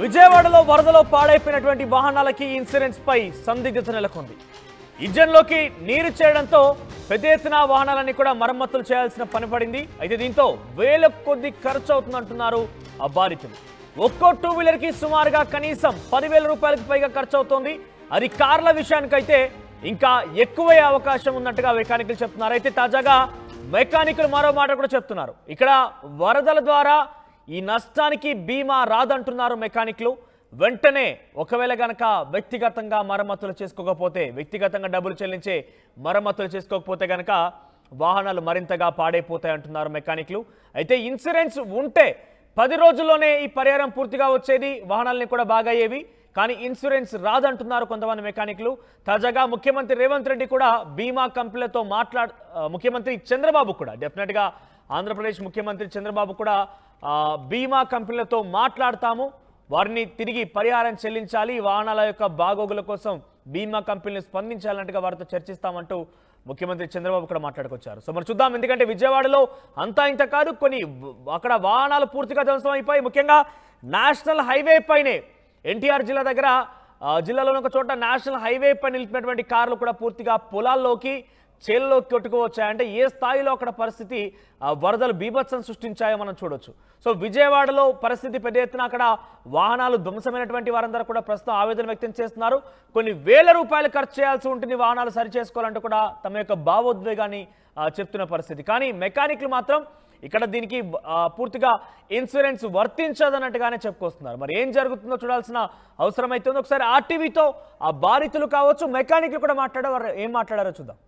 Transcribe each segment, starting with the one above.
విజయవాడలో వరదలో పాడైపోయినటువంటి వాహనాలకి ఇన్సూరెన్స్ పై సందిగ్ధత నెలకొంది. ఇంజన్లోకి నీరు చేరడంతో పెద్ద ఎత్తున వాహనాలన్నీ కూడా మరమ్మతులు చేయాల్సిన పని పడింది. అయితే దీంతో వేల కొద్ది ఖర్చు అవుతుందంటున్నారు ఆ బాధితులు. ఒక్కో టూ వీలర్ కి సుమారుగా కనీసం 10,000 రూపాయలకు పైగా ఖర్చు అవుతోంది. అది కార్ల విషయానికైతే ఇంకా ఎక్కువయ్యే అవకాశం ఉన్నట్టుగా మెకానికల్ చెప్తున్నారు. అయితే తాజాగా మెకానికల్ మరో మాట కూడా చెప్తున్నారు. ఇక్కడ వరదల ద్వారా ఈ నష్టానికి బీమా రాదంటున్నారు మెకానిక్లు. వెంటనే ఒకవేళ గనక వ్యక్తిగతంగా మరమ్మతులు చేసుకోకపోతే, వ్యక్తిగతంగా డబ్బులు చెల్లించే మరమ్మతులు చేసుకోకపోతే గనక వాహనాలు మరింతగా పాడైపోతాయి అంటున్నారు మెకానిక్లు. అయితే ఇన్సూరెన్స్ ఉంటే 10 రోజుల్లోనే ఈ పరిహారం పూర్తిగా వచ్చేది, వాహనాలని కూడా బాగా అయ్యేవి. కానీ ఇన్సూరెన్స్ రాదంటున్నారు కొంతమంది మెకానిక్లు. తాజాగా ముఖ్యమంత్రి రేవంత్ రెడ్డి కూడా బీమా కంపెనీలతో ముఖ్యమంత్రి చంద్రబాబు కూడా డెఫినెట్గా ఆంధ్రప్రదేశ్ ముఖ్యమంత్రి చంద్రబాబు కూడా బీమా కంపెనీలతో మాట్లాడతాము, వారిని తిరిగి పరిహారం చెల్లించాలి, వాహనాల యొక్క బాగోగుల కోసం బీమా కంపెనీలు స్పందించాలంటగా వారితో చర్చిస్తామంటూ ముఖ్యమంత్రి చంద్రబాబు కూడా మాట్లాడుకొచ్చారు. సో మరి చూద్దాం. ఎందుకంటే విజయవాడలో అంతా ఇంత కాదు, కొన్ని అక్కడ వాహనాలు పూర్తిగా ధ్వంసం అయిపోయి, ముఖ్యంగా నేషనల్ హైవే పైనే ఎన్టీఆర్ జిల్లా దగ్గర జిల్లాలోని ఒక చోట నేషనల్ హైవే పై నిలిపినటువంటి కార్లు కూడా పూర్తిగా పొలాల్లోకి చేలలోకి కొట్టుకువచ్చాయంటే ఏ స్థాయిలో అక్కడ పరిస్థితి వరదలు బీభత్సం సృష్టించాయో మనం చూడొచ్చు. సో విజయవాడలో పరిస్థితి పెద్ద ఎత్తున అక్కడ వాహనాలు ధ్వంసమైనటువంటి వారందరూ కూడా ప్రస్తుతం ఆవేదన వ్యక్తం చేస్తున్నారు. కొన్ని వేల రూపాయలు ఖర్చు చేయాల్సి ఉంటుంది వాహనాలు సరి చేసుకోవాలంటూ కూడా తమ యొక్క భావోద్వేగాన్ని చెప్తున్న పరిస్థితి. కానీ మెకానిక్లు మాత్రం ఇక్కడ దీనికి పూర్తిగా ఇన్సూరెన్స్ వర్తించదన్నట్టుగానే చెప్పుకొస్తున్నారు. మరి ఏం జరుగుతుందో చూడాల్సిన అవసరం అయితే ఉంది. ఒకసారి ఆర్టీవీతో ఆ బాధితులు కావచ్చు, మెకానిక్లు కూడా ఏం మాట్లాడారో చూద్దాం.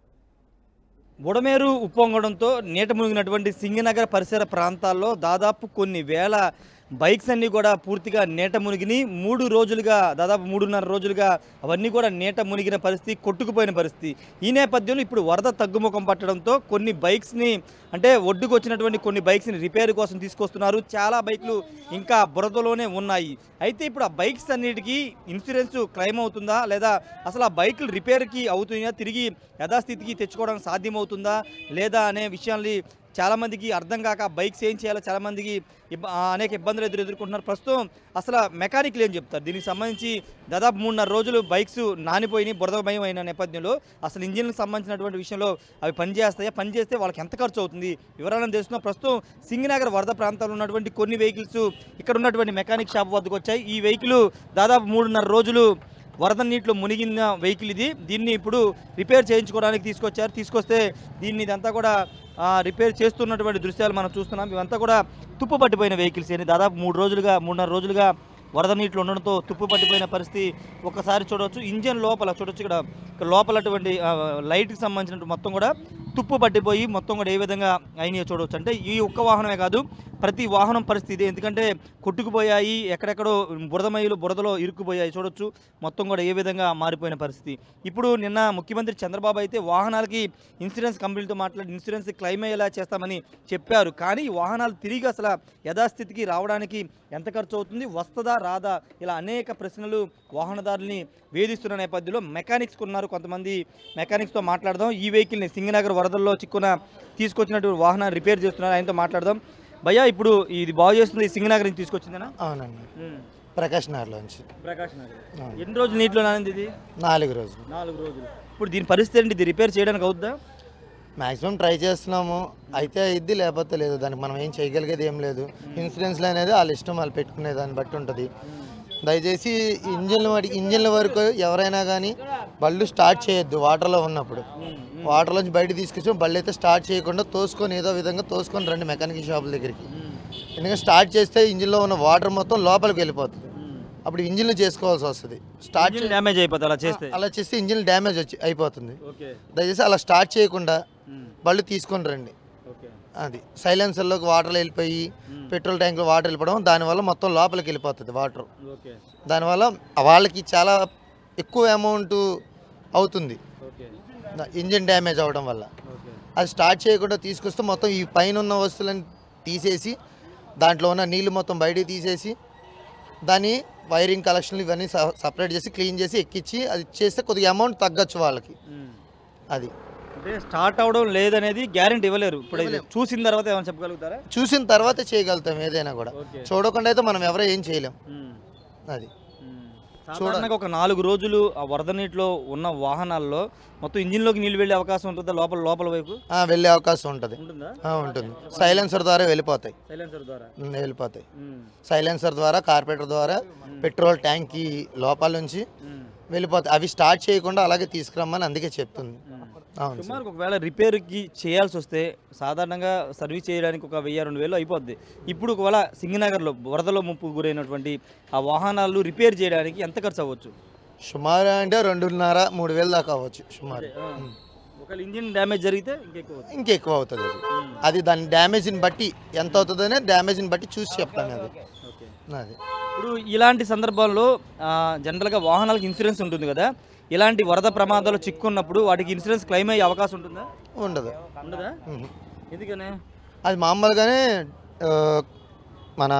బుడమేరు ఉప్పొంగడంతో నీట మునిగినటువంటి సింగనగర్ పరిసర ప్రాంతాల్లో దాదాపు కొన్ని వేల బైక్స్ అన్నీ కూడా పూర్తిగా నీట మునిగిని 3 రోజులుగా, దాదాపు 3.5 రోజులుగా అవన్నీ కూడా నీట మునిగిన పరిస్థితి, కొట్టుకుపోయిన పరిస్థితి. ఈ నేపథ్యంలో ఇప్పుడు వరద తగ్గుముఖం పట్టడంతో కొన్ని బైక్స్ని, అంటే ఒడ్డుకు వచ్చినటువంటి కొన్ని బైక్స్ని రిపేర్ కోసం తీసుకొస్తున్నారు. చాలా బైక్లు ఇంకా బురదలోనే ఉన్నాయి. అయితే ఇప్పుడు ఆ బైక్స్ అన్నిటికీ ఇన్సూరెన్స్ క్లెయిమ్ అవుతుందా, లేదా అసలు ఆ బైకులు రిపేర్కి అవుతుందా, తిరిగి యథాస్థితికి తెచ్చుకోవడానికి సాధ్యమవుతుందా లేదా అనే విషయాన్ని చాలామందికి అర్థం కాక బైక్స్ ఏం చేయాలో చాలామందికి అనేక ఇబ్బందులు ఎదుర్కొంటున్నారు. ప్రస్తుతం అసలు మెకానిక్లు ఏం చెప్తారు దీనికి సంబంధించి? దాదాపు 3.5 రోజులు బైక్స్ నానిపోయినాయి, బురదమయం అయిన నేపథ్యంలో అసలు ఇంజిన్కి సంబంధించినటువంటి విషయంలో అవి పనిచేస్తాయా, పనిచేస్తే వాళ్ళకి ఎంత ఖర్చు అవుతుంది వివరాలను తెలుస్తున్నా. ప్రస్తుతం సింగనగర్ వరద ప్రాంతాల్లో ఉన్నటువంటి కొన్ని వెహికల్స్ ఇక్కడ ఉన్నటువంటి మెకానిక్ షాప్ వద్దకు వచ్చాయి. ఈ వెహికల్ దాదాపు 3.5 రోజులు వరద నీటిలో మునిగిన వెహికల్ ఇది. దీన్ని ఇప్పుడు రిపేర్ చేయించుకోవడానికి తీసుకొస్తే ఇదంతా కూడా రిపేర్ చేస్తున్నటువంటి దృశ్యాలు మనం చూస్తున్నాం. ఇవంతా కూడా తుప్పు పట్టిపోయిన వెహికల్స్ అని దాదాపు 3.5 రోజులుగా వరద నీటిలో ఉండడంతో తుప్పు పట్టిపోయిన పరిస్థితి ఒక్కసారి చూడవచ్చు. ఇంజన్ లోపల చూడవచ్చు, ఇక్కడ లోపలటువంటి లైట్కి సంబంధించిన మొత్తం కూడా తుప్పు పట్టిపోయి మొత్తం కూడా ఏ విధంగా అయినాయో చూడవచ్చు. అంటే ఈ ఒక్క వాహనమే కాదు, ప్రతి వాహనం పరిస్థితి, ఎందుకంటే కొట్టుకుపోయాయి, ఎక్కడెక్కడో బురదలో ఇరుక్కుపోయాయి. చూడొచ్చు మొత్తం కూడా ఏ విధంగా మారిపోయిన పరిస్థితి. ఇప్పుడు నిన్న ముఖ్యమంత్రి చంద్రబాబు అయితే వాహనాలకి ఇన్సూరెన్స్ కంపెనీలతో మాట్లాడి ఇన్సూరెన్స్ క్లెయిమ్ అయ్యేలా చేస్తామని చెప్పారు. కానీ ఈ వాహనాలు తిరిగి అసలు యథాస్థితికి రావడానికి ఎంత ఖర్చు అవుతుంది, వస్తుందా రాదా, ఇలా అనేక ప్రశ్నలు వాహనదారుల్ని వేధిస్తున్న నేపథ్యంలో మెకానిక్స్ ఉన్నారు. కొంతమంది మెకానిక్స్తో మాట్లాడదాం. ఈ వెహికల్ని సింగనగర్ వరదల్లో తీసుకొచ్చినటువంటి వాహనాన్ని రిపేర్ చేస్తున్నారు, ఆయనతో మాట్లాడదాం. భయ్యా, ఇప్పుడు ఇది బాగు చేస్తుంది సింగనగర్ నుంచి తీసుకొచ్చిందేనా? అవునండి, ప్రకాష్ నగర్లోంచి. ఎన్ని రోజులు నీటిలో నానింది ఇది? 4 రోజులు. 4 రోజులు. ఇప్పుడు దీని పరిస్థితి ఏంటి? ఇది రిపేర్ చేయడానికి అవుద్దా? మ్యాక్సిమం ట్రై చేస్తున్నాము, అయితే ఇద్ది, లేకపోతే లేదు. దానికి మనం ఏం చేయగలిగేది ఏం లేదు. ఇన్సూరెన్స్లు అనేది వాళ్ళ ఇష్టం, వాళ్ళు పెట్టుకునే దాన్ని బట్టి ఉంటుంది. దయచేసి ఇంజిన్ల వరకు ఎవరైనా కానీ బళ్ళు స్టార్ట్ చేయొద్దు. వాటర్లో ఉన్నప్పుడు వాటర్లోంచి బయట తీసుకొచ్చి బళ్ళు అయితే స్టార్ట్ చేయకుండా ఏదో విధంగా తోసుకొని రండి మెకానిక్ షాపుల దగ్గరికి. ఎందుకంటే స్టార్ట్ చేస్తే ఇంజిన్లో ఉన్న వాటర్ మొత్తం లోపలికి వెళ్ళిపోతుంది, అప్పుడు ఇంజిన్లు చేసుకోవాల్సి వస్తుంది. డ్యామేజ్ అయిపోతుంది అలా చేస్తే ఇంజిన్ డ్యామేజ్ అయిపోతుంది. దయచేసి అలా స్టార్ట్ చేయకుండా బళ్ళు తీసుకొని రండి. అది సైలెన్సర్లోకి వాటర్ వెళ్ళిపోయి పెట్రోల్ ట్యాంక్లో వాటర్ వెళ్ళిపోవడం, దానివల్ల మొత్తం లోపలికి వెళ్ళిపోతుంది వాటర్. దానివల్ల వాళ్ళకి చాలా ఎక్కువ అమౌంట్ అవుతుంది ఇంజిన్ డ్యామేజ్ అవ్వడం వల్ల. అది స్టార్ట్ చేయకుండా తీసుకొస్తే మొత్తం ఈ పైన ఉన్న వస్తువులను తీసేసి దాంట్లో ఉన్న నీళ్ళు మొత్తం బయటికి తీసేసి దాన్ని వైరింగ్ కలెక్షన్లు ఇవన్నీ సపరేట్ చేసి క్లీన్ చేసి ఎక్కించి అది చేస్తే కొద్దిగా అమౌంట్ తగ్గచ్చు వాళ్ళకి. అది స్టార్ట్ అవడం లేదనేది గ్యారెంటీ ఇవ్వలేరు. ఇప్పుడు చూసిన తర్వాత ఏమైనా చెప్పగలుగుతారా? చూసిన తర్వాత చేయగలుగుతాం ఏదైనా కూడా, చూడకుండా అయితే మనం ఎవరో ఏం చేయలేం. అది సాధారణంగా ఒక 4 రోజులు ఆ వరద నీటిలో ఉన్న వాహనాల్లో మొత్తం ఇంజిన్లోకి నీళ్ళు వెళ్ళే అవకాశం ఉంటుందా లోపల వైపు వెళ్ళే అవకాశం ఉంటుంది. ఉంటుందా? ఉంటుంది. సైలెన్సర్ ద్వారా వెళ్ళిపోతాయి. సైలెన్సర్ ద్వారా వెళ్ళిపోతాయి. సైలెన్సర్ ద్వారా, కార్పొరేటర్ ద్వారా పెట్రోల్ ట్యాంక్కి లోపల నుంచి వెళ్ళిపోతాయి. అవి స్టార్ట్ చేయకుండా అలాగే తీసుకురమ్మని అందుకే చెప్తుంది. అవును. సుమారు ఒకవేళ రిపేర్కి చేయాల్సి వస్తే సాధారణంగా సర్వీస్ చేయడానికి ఒక 1000-2000 అయిపోద్ది. ఇప్పుడు ఒకవేళ సింగనగర్లో వరదలో ముప్పు గురైనటువంటి ఆ వాహనాలు రిపేర్ చేయడానికి ఎంత ఖర్చు అవ్వచ్చు? సుమారు అంటే 2,500-3,000 దాకా అవ్వచ్చు సుమారు. ఒకవేళ ఇంజిన్ డ్యామేజ్ జరిగితే ఇంకెక్కువ అవుతుంది. అది దాని డ్యామేజ్ని బట్టి ఎంత అవుతుందనే డ్యామేజ్ని బట్టి చూసి చెప్తాను. అది ఇప్పుడు ఇలాంటి సందర్భాల్లో జనరల్గా వాహనాలకు ఇన్సూరెన్స్ ఉంటుంది కదా, ఇలాంటి వరద ప్రమాదాలు చిక్కున్నప్పుడు వాటికి ఇన్సూరెన్స్ క్లెయిమ్ అయ్యే అవకాశం ఉంటుందా? ఉండదా? ఎందుకనే? అది మామూలుగానే మన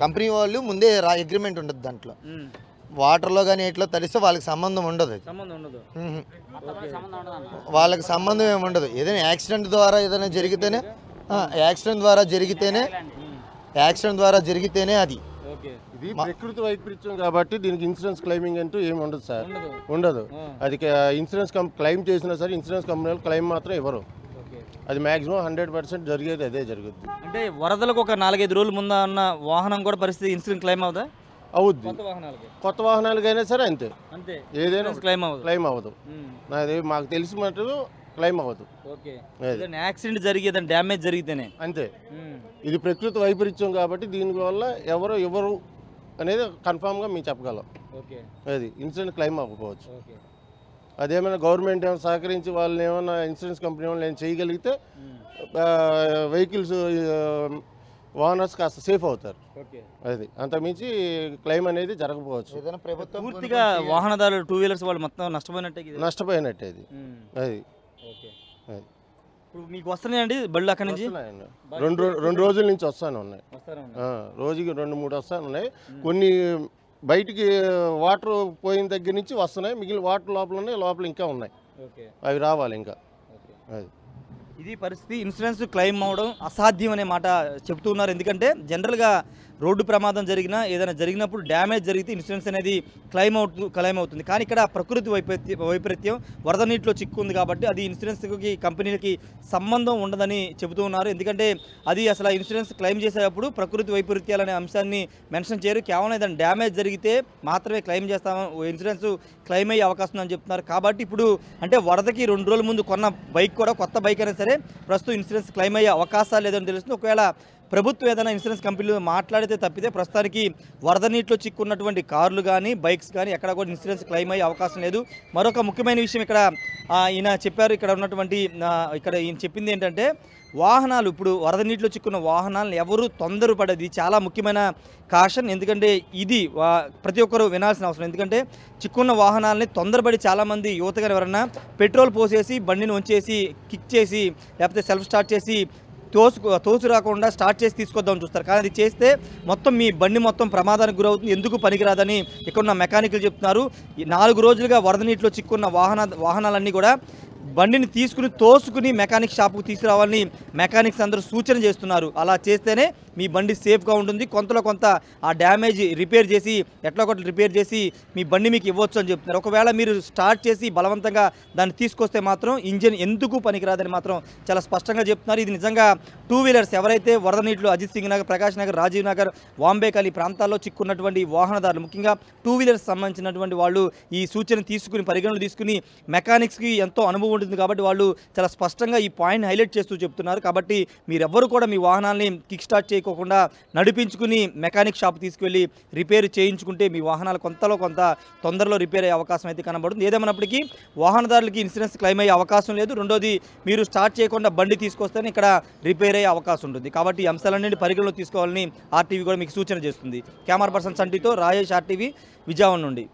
కంపెనీ వాళ్ళు ముందే అగ్రిమెంట్ ఉంటుంది. దాంట్లో వాటర్లో కానీ ఎట్లా తడిస్తే వాళ్ళకి సంబంధం ఉండదు. వాళ్ళకి సంబంధం ఏమి ఉండదు. ఏదైనా యాక్సిడెంట్ ద్వారా ఏదైనా జరిగితేనే యాక్సిడెంట్ ద్వారా జరిగితేనే అది. ఇది ప్రకృతి వైపరీత్యం కాబట్టి దీనికి ఇన్సూరెన్స్ క్లెయిమింగ్ అంటూ ఏమి ఉండదు సార్. ఉండదు. అది ఇన్సూరెన్స్ క్లెయిమ్ చేసినా సరే ఇన్సూరెన్స్ కంపెనీ క్లెయిమ్ మాత్రం ఇవ్వరు. అది మాక్సిమం 100% జరిగేది అదే జరుగుద్ది. అంటే వరదలకు ఒక 4-5 రోజుల ముందు ఉన్న వాహనం కూడా పరిస్థితి ఇన్సూరెన్స్ క్లెయిమ్ అవుదా? అవుద్ది. కొత్త వాహనాలకైనా సరే అంతే. ఏదైనా క్లెయిమ్ అవ్వదు. నాది మాకు తెలిసి మటు క్లెయిమ్ అవ్వదు. యాక్సిడెంట్ జరిగి ఏదైనా డ్యామేజ్ జరిగితేనే అంతే. ఇది ప్రకృతి వైపరీత్యం కాబట్టి దీనివల్ల ఎవరు అనేది కన్ఫామ్గా మేము చెప్పగలం. అది ఇన్సూరెన్స్ క్లెయిమ్ అవ్వకపోవచ్చు. అదేమైనా గవర్నమెంట్ ఏమైనా సహకరించి వాళ్ళని ఏమైనా ఇన్సూరెన్స్ కంపెనీ వాళ్ళు ఏమైనా చేయగలిగితే వెహికల్స్ ఓనర్స్ కాస్త సేఫ్ అవుతారు. అది అంతకుమించి క్లెయిమ్ అనేది జరగకపోవచ్చు. పూర్తిగా వాహనదారులు 2 వీలర్స్ వాళ్ళు మొత్తం నష్టపోయినట్టే అది. అది ఇప్పుడు మీకు వస్తున్నాయండి బళ్ళు అక్కడి నుంచి? రెండు రోజుల నుంచి వస్తాను ఉన్నాయి. రోజుకి 2-3 వస్తాను ఉన్నాయి. కొన్ని బయటికి వాటర్ పోయిన దగ్గర నుంచి వస్తున్నాయి. మిగిలిన వాటర్ లోపల ఇంకా ఉన్నాయి. అవి రావాలి ఇంకా. అది ఇది పరిస్థితి. ఇన్సూరెన్స్ క్లెయిమ్ అవ్వడం అసాధ్యం అనే మాట చెప్తున్నారు. ఎందుకంటే జనరల్గా రోడ్డు ప్రమాదం జరిగినా ఏదైనా జరిగినప్పుడు డ్యామేజ్ జరిగితే ఇన్సూరెన్స్ అనేది క్లెయిమ్ అవుతుంది. కానీ ఇక్కడ ప్రకృతి వైపరీత్యం వరద నీటిలో చిక్కుంది కాబట్టి అది ఇన్సూరెన్స్కి కంపెనీలకి సంబంధం ఉండదని చెబుతూ ఉన్నారు. ఎందుకంటే అది అసలు ఇన్సూరెన్స్ క్లెయిమ్ చేసేటప్పుడు ప్రకృతి వైపరీత్యాలనే అంశాన్ని మెన్షన్ చేయరు. కేవలం ఏదైనా డ్యామేజ్ జరిగితే మాత్రమే క్లెయిమ్ చేస్తాము, ఇన్సూరెన్స్ క్లెయిమ్ అయ్యే అవకాశం ఉందని చెప్తున్నారు. కాబట్టి ఇప్పుడు అంటే వరదకి 2 రోజుల ముందు కొన్న బైక్ కూడా కొత్త బైక్ అయినా సరే ప్రస్తుతం ఇన్సూరెన్స్ క్లెయిమ్ అయ్యే అవకాశాలు లేదని తెలుస్తుంది. ఒకవేళ ప్రభుత్వం ఏదైనా ఇన్సూరెన్స్ కంపెనీలు మాట్లాడితే తప్పితే ప్రస్తుతానికి వరద నీటిలో చిక్కున్నటువంటి కార్లు కానీ బైక్స్ కానీ ఎక్కడ కూడా ఇన్సూరెన్స్ క్లెయిమ్ అయ్యే అవకాశం లేదు. మరొక ముఖ్యమైన విషయం ఇక్కడ ఈయన చెప్పారు. ఇక్కడ ఉన్నటువంటి ఈయన చెప్పింది ఏంటంటే వాహనాలు ఇప్పుడు వరద నీటిలో చిక్కున్న వాహనాలను ఎవరు తొందరపడేది చాలా ముఖ్యమైన కాషన్. ఎందుకంటే ఇది ప్రతి ఒక్కరు వినాల్సిన అవసరం. ఎందుకంటే చిక్కున్న వాహనాలని తొందరపడి చాలామంది యువతగా ఎవరన్నా పెట్రోల్ పోసేసి బండిని వంచేసి కిక్ చేసి లేకపోతే సెల్ఫ్ స్టార్ట్ చేసి తోసు రాకుండా స్టార్ట్ చేసి తీసుకొద్దామని చూస్తారు. కానీ అది చేస్తే మొత్తం మీ బండి మొత్తం ప్రమాదానికి గురవుతుంది. ఎందుకు పనికిరాదని ఇక్కడున్న మెకానికల్ చెప్తున్నారు. 4 రోజులుగా వరద నీటిలో చిక్కున్న వాహనాలన్నీ కూడా బండిని తోసుకుని మెకానిక్ షాప్కు తీసుకురావాలని మెకానిక్స్ అందరూ సూచన చేస్తున్నారు. అలా చేస్తేనే మీ బండి సేఫ్గా ఉంటుంది. కొంతలో కొంత ఆ డ్యామేజ్ రిపేర్ చేసి రిపేర్ చేసి మీ బండి మీకు ఇవ్వచ్చు అని చెప్తున్నారు. ఒకవేళ మీరు స్టార్ట్ చేసి బలవంతంగా దాన్ని తీసుకొస్తే మాత్రం ఇంజిన్ ఎందుకు పనికిరాదని మాత్రం చాలా స్పష్టంగా చెప్తున్నారు. ఇది నిజంగా 2 వీలర్స్ ఎవరైతే వరద నీటిలో అజిత్ సింగ్ నగర్, ప్రకాష్ నగర్, రాజీవ్ నగర్, వాంబేకల్ ఈ ప్రాంతాల్లో చిక్కున్నటువంటి వాహనదారులు ముఖ్యంగా 2 వీలర్స్ సంబంధించినటువంటి వాళ్ళు ఈ సూచన పరిగణలు తీసుకుని మెకానిక్స్కి ఎంతో అనుభవం ఉంటుంది కాబట్టి వాళ్ళు చాలా స్పష్టంగా ఈ పాయింట్ హైలైట్ చేస్తూ చెప్తున్నారు. కాబట్టి మీరెవ్వరూ కూడా మీ వాహనాన్ని కిక్ స్టార్ట్ చేయకోకుండా నడిపించుకుని మెకానిక్ షాప్ తీసుకువెళ్ళి రిపేర్ చేయించుకుంటే మీ వాహనాలు కొంతలో కొంత తొందరలో రిపేర్ అయ్యే అవకాశం అయితే కనబడుతుంది. ఏదేమైనప్పటికీ వాహనదారులకి ఇన్సూరెన్స్ క్లెయిమ్ అయ్యే అవకాశం లేదు. రెండోది మీరు స్టార్ట్ చేయకుండా బండి తీసుకొస్తేనే ఇక్కడ రిపేర్ అయ్యే అవకాశం ఉంటుంది. కాబట్టి ఈ అంశాలన్నింటి పరిగణలో తీసుకోవాలని ఆర్టీవీ కూడా మీకు సూచన చేస్తుంది. కెమెరా పర్సన్ సంటితో రాజేష్, ఆర్టీవీ, విజయవాడ నుండి.